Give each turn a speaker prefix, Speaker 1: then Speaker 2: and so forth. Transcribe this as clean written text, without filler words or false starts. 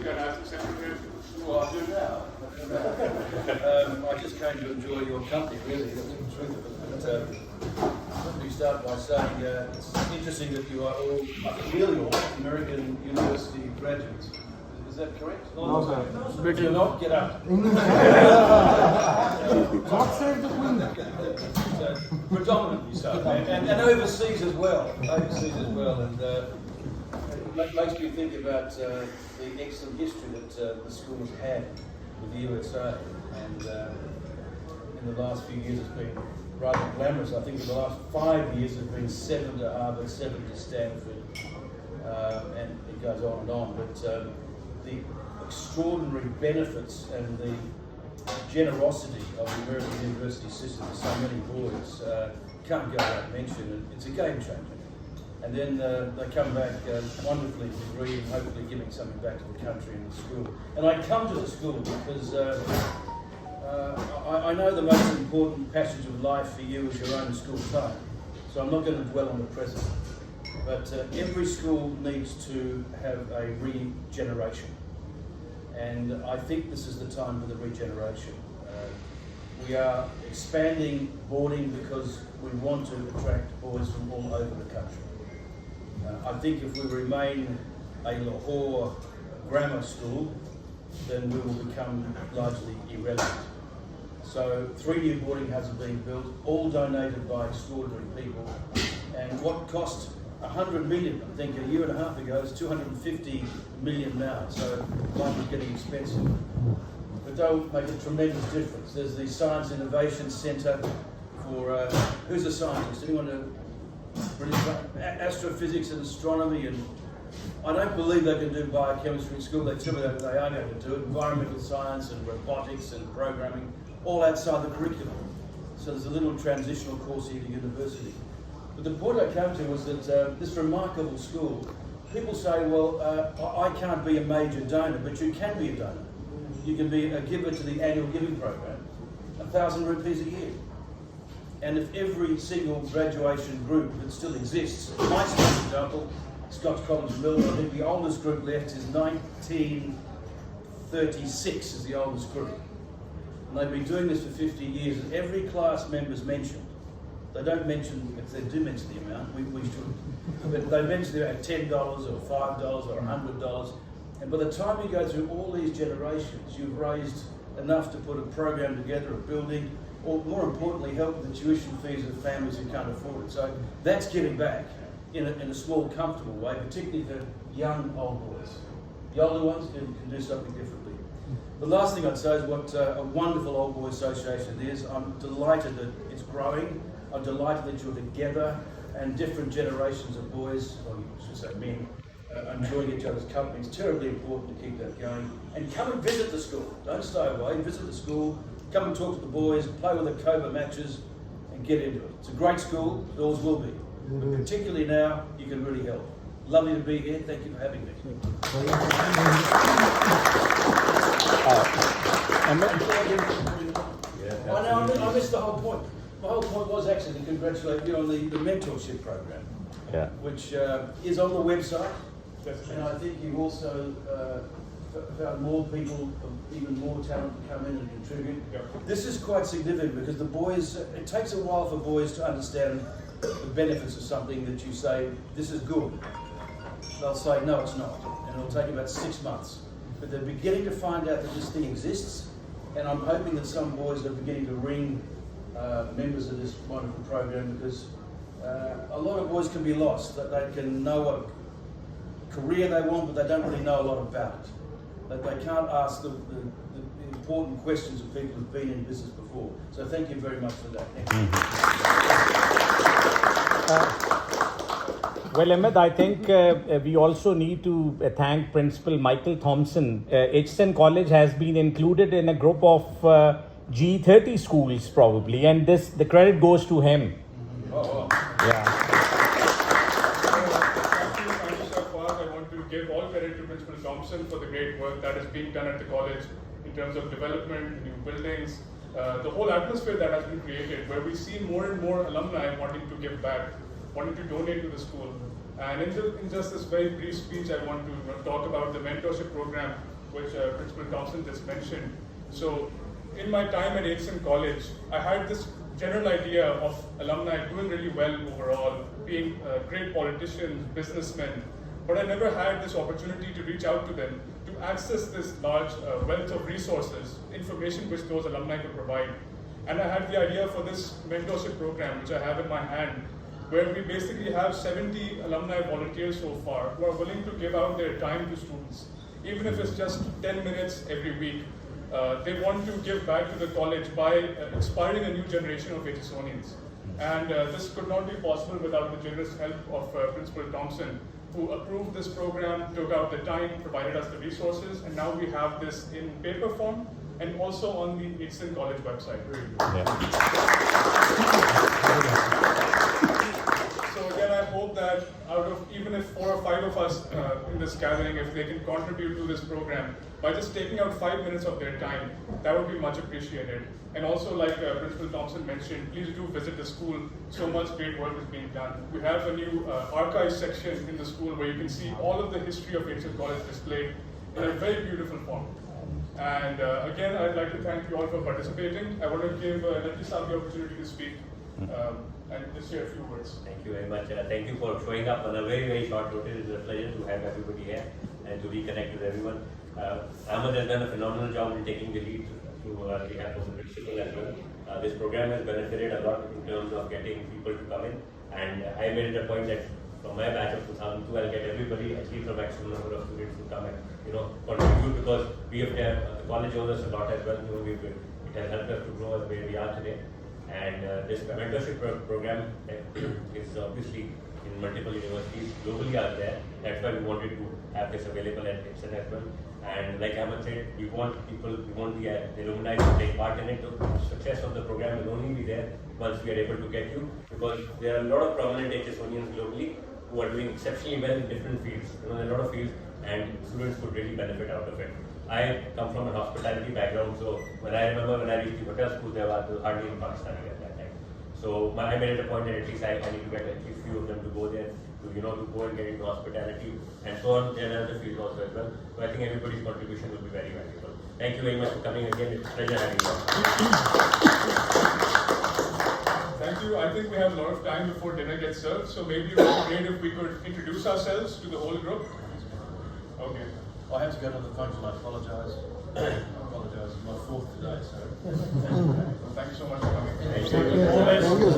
Speaker 1: you can ask the secretary.
Speaker 2: Well, I do now. I just came to enjoy your company, really, that's the truth of it. But let me start by saying it's interesting that you are all, I think nearly all, American university graduates. Is that correct?
Speaker 3: No, sir.
Speaker 2: If you're not, get up.
Speaker 3: God save the Queen.
Speaker 2: So, predominantly so, and overseas as well. And it makes me think about the excellent history that the school has had with the USA, and in the last few years it's been rather glamorous. I think in the last 5 years it's been 7 to Harvard, 7 to Stanford, and it goes on and on. But the extraordinary benefits and the generosity of the American university system for so many boys can't go without mention, and it's a game changer. And then they come back wonderfully degree and hopefully giving something back to the country and the school. And I come to the school because I know the most important passage of life for you is your own school time. So I'm not going to dwell on the present. But every school needs to have a regeneration. And I think this is the time for the regeneration. We are expanding boarding because we want to attract boys from all over the country. I think if we remain a Lahore grammar school, then we will become largely irrelevant. So 3 new boarding houses are being built, all donated by extraordinary people. And what cost 100 million, I think, a year and a half ago, is 250 million now. So life is getting expensive. But they'll make a tremendous difference. There's the Science Innovation Centre for, who's a scientist? Anyone know? Astrophysics and astronomy, and I don't believe they can do biochemistry in school. They tell me that they are going to do it. Environmental science and robotics and programming, all outside the curriculum. So there's a little transitional course here to university. But the point I came to was that this remarkable school, people say, well, I can't be a major donor, but you can be a donor. You can be a giver to the annual giving program, 1,000 rupees a year. And if every single graduation group that still exists, my school, for example, Scotch College Melbourne, I think the oldest group left is 1936 is the oldest group. And they've been doing this for 50 years, and every class member's mentioned. They don't mention, if they do mention the amount, we should. But they mention the amount $10 or $5 or $100. And by the time you go through all these generations, you've raised enough to put a program together, a building, or more importantly, help with the tuition fees of families who can't afford it. So that's giving back in a small, comfortable way, particularly for young old boys. The older ones can do something differently. The last thing I'd say is what a wonderful old boy association it is. I'm delighted that it's growing. I'm delighted that you're together and different generations of boys, or I should say men, enjoying each other's company. It's terribly important to keep that going. And come and visit the school. Don't stay away, visit the school. Come and talk to the boys, play with the Cobra matches, and get into it. It's a great school, it always will be. But particularly now, you can really help. Lovely to be here, thank you for having me. I missed the whole point. My whole point was actually to congratulate you on the mentorship program, which is on the website. And I think you've also found more people of even more talent to come in and contribute. This is quite significant because the boys, it takes a while for boys to understand the benefits of something that you say, this is good. They'll say, no, it's not. And it'll take about 6 months. But they're beginning to find out that this thing exists. And I'm hoping that some boys are beginning to ring members of this wonderful program, because a lot of boys can be lost. That they can know what career they want, but they don't really know a lot about it. That they can't ask the important questions of people who've been in business before. So thank you very much for that.
Speaker 4: Well, Ahmed, I think we also need to thank Principal Michael Thompson. Aitchison College has been included in a group of G30 schools probably, and the credit goes to him.
Speaker 2: Oh, wow.
Speaker 4: Yeah.
Speaker 1: I want to give all credit to Principal Thompson for the great work that is being done at the college in terms of development, new buildings, the whole atmosphere that has been created, where we see more and more alumni wanting to give back, wanting to donate to the school. And in just this very brief speech, I want to talk about the mentorship program, which Principal Thompson just mentioned. So, in my time at Aitchison College, I had this general idea of alumni doing really well overall, being great politicians, businessmen, but I never had this opportunity to reach out to them to access this large wealth of resources, information which those alumni could provide. And I had the idea for this mentorship program, which I have in my hand, where we basically have 70 alumni volunteers so far who are willing to give out their time to students, even if it's just 10 minutes every week. They want to give back to the college by inspiring a new generation of Aitchisonians. And this could not be possible without the generous help of Principal Thompson, who approved this program, took out the time, provided us the resources, and now we have this in paper form and also on the Aitchison College website. So again, I hope that out of even if 4 or 5 of us in this gathering, if they can contribute to this program by just taking out 5 minutes of their time, that would be much appreciated. And also, like Principal Thompson mentioned, please do visit the school. So much great work is being done. We have a new archive section in the school where you can see all of the history of Aitchison College displayed in a very beautiful form. And again, I'd like to thank you all for participating. I want to give Aitchison the opportunity to speak and just share a few words.
Speaker 3: Thank you very much. Thank you for showing up on a very, very short notice. It's a pleasure to have everybody here and to reconnect with everyone. Ahmed has done a phenomenal job in taking the lead to the help of the principal as well. This program has benefited a lot in terms of getting people to come in, and I made it a point that from my batch of 2002, I'll get everybody, at least a maximum number of students to come and contribute, because we have the college owes us a lot as well. It has helped us to grow where we are today. And this mentorship program is obviously in multiple universities globally out there. That's why we wanted to have this available at Aitchison as well. And like Ahmed said, we want the alumni to take part in it. The success of the program will only be there once we are able to get you, because there are a lot of prominent Aitchisonians globally who are doing exceptionally well in different fields. There are a lot of fields, and students could really benefit out of it. I come from a hospitality background, so when I reached the hotel school, there was hardly any Pakistani at that time. So I made it a point that at least I need to get at least few of them to go there, to go and get into hospitality and so on. There are other fields also as well. So I think everybody's contribution will be very valuable. Thank you very much for coming again. It's a pleasure having you.
Speaker 1: Thank you. I think we have a lot of time before dinner gets served, so maybe it would be great if we could introduce ourselves to the whole group. Okay.
Speaker 2: I have to go to the function. I apologise. It's my 4th today, so.
Speaker 1: Thank you so much for coming.
Speaker 3: Thank you.